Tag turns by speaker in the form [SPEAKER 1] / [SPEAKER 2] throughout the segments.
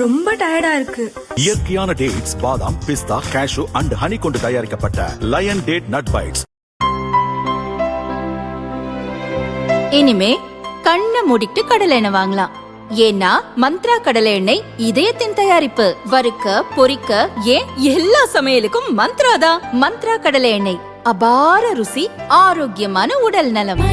[SPEAKER 1] ரொம்ப டயர்டா இருக்கு.
[SPEAKER 2] இயற்கையான டேட்ஸ், பாதாம், பிஸ்தா, கேஷு அண்ட் ஹனி கொண்டு தயாரிக்கப்பட்ட லயன் டேட் நட் பைட்ஸ்.
[SPEAKER 3] இனிமே கண்ணை மூடிட்டு கடலை எண்ணெய் வாங்கலாம். ஏன்னா மந்த்ரா கடலை எண்ணெய் இதயத்தின் தயாரிப்பு. வறுக்க, பொரிக்க, ஏன் எல்லா சமையலுக்கும் மந்த்ரா தான். மந்த்ரா கடலை எண்ணெய், அபார ருசி, ஆரோக்கியமான உடல் நலம்.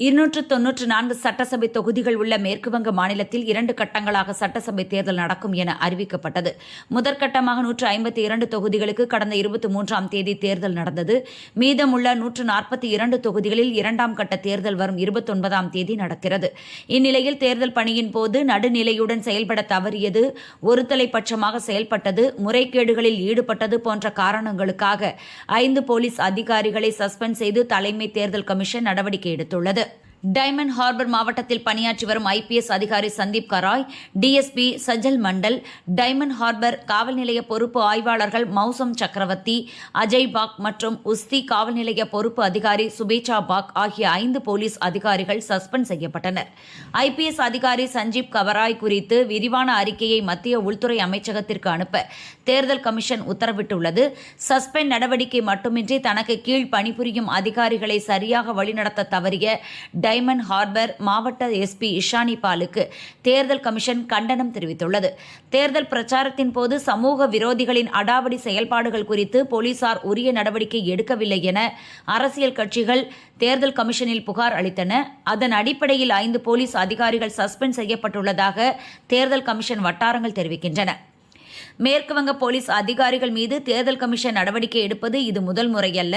[SPEAKER 4] 294 சட்டசபை தொகுதிகள் உள்ள மேற்குவங்க மாநிலத்தில் 2 கட்டங்களாக சட்டசபை தேர்தல் நடக்கும் என அறிவிக்கப்பட்டது. முதற்கட்டமாக 152 தொகுதிகளுக்கு கடந்த 23ஆம் தேதி தேர்தல் நடந்தது. மீதமுள்ள 142 தொகுதிகளில் 2ஆம் கட்ட தேர்தல் வரும் 29ஆம் தேதி நடக்கிறது. இந்நிலையில் தேர்தல் பணியின் போது நடுநிலையுடன் செயல்பட தவறியது, ஒருதலைபட்சமாக செயல்பட்டது, முறைகேடுகளில் ஈடுபட்டது போன்ற காரணங்களுக்காக 5 போலீஸ் அதிகாரிகளை சஸ்பெண்ட் செய்து தலைமை தேர்தல் கமிஷன் நடவடிக்கை எடுத்துள்ளது. டைமண்ட் ஹார்பர் மாவட்டத்தில் பணியாற்றி வரும் IPS அதிகாரி Sandeep Karai, DSP Sajal Mondal, Diamond Harbour காவல் நிலைய பொறுப்பு ஆய்வாளர்கள் மௌசம் சக்கரவர்த்தி, அஜய் பாக் மற்றும் உஸ்தி காவல் நிலைய பொறுப்பு அதிகாரி சுபேச்சா பாக் ஆகிய 5 போலீஸ் அதிகாரிகள் சஸ்பெண்ட் செய்யப்பட்டனர். IPS அதிகாரி சஞ்சீப் கவராய் குறித்து விரிவான அறிக்கையை மத்திய உள்துறை அமைச்சகத்திற்கு அனுப்ப தேர்தல் கமிஷன் உத்தரவிட்டுள்ளது. சஸ்பெண்ட் நடவடிக்கை மட்டுமின்றி தனக்கு கீழ் பணிபுரியும் அதிகாரிகளை சரியாக வழிநடத்த தவறிய டைமண்ட் ஹார்பர் மாவட்ட SP இஷானி பாலுக்கு தேர்தல் கமிஷன் கண்டனம் தெரிவித்துள்ளது. தேர்தல் பிரச்சாரத்தின் போது சமூக விரோதிகளின் அடாவடி செயல்பாடுகள் குறித்து போலீசார் உரிய நடவடிக்கை எடுக்கவில்லை என அரசியல் கட்சிகள் தேர்தல் கமிஷனில் புகார் அளித்தன. அதன் அடிப்படையில் 5 போலீஸ் அதிகாரிகள் சஸ்பெண்ட் செய்யப்பட்டுள்ளதாக தேர்தல் கமிஷன் வட்டாரங்கள் தெரிவிக்கின்றன. மேற்குவங்க போலீஸ் அதிகாரிகள் மீது தேர்தல் கமிஷன் நடவடிக்கை எடுப்பது இது முதல் முறையல்ல.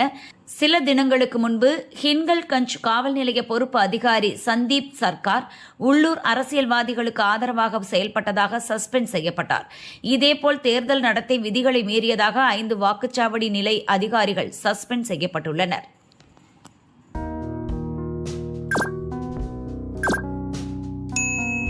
[SPEAKER 4] சில தினங்களுக்கு முன்பு ஹின்கல்கஞ்ச் காவல் நிலைய பொறுப்பு அதிகாரி சந்தீப் சர்க்கார் உள்ளூர் அரசியல்வாதிகளுக்கு ஆதரவாக செயல்பட்டதாக சஸ்பெண்ட் செய்யப்பட்டார். இதேபோல் தேர்தல் நடத்தை விதிகளை மீறியதாக 5 வாக்குச்சாவடி நிலை அதிகாரிகள் சஸ்பெண்ட் செய்யப்பட்டுள்ளனர்.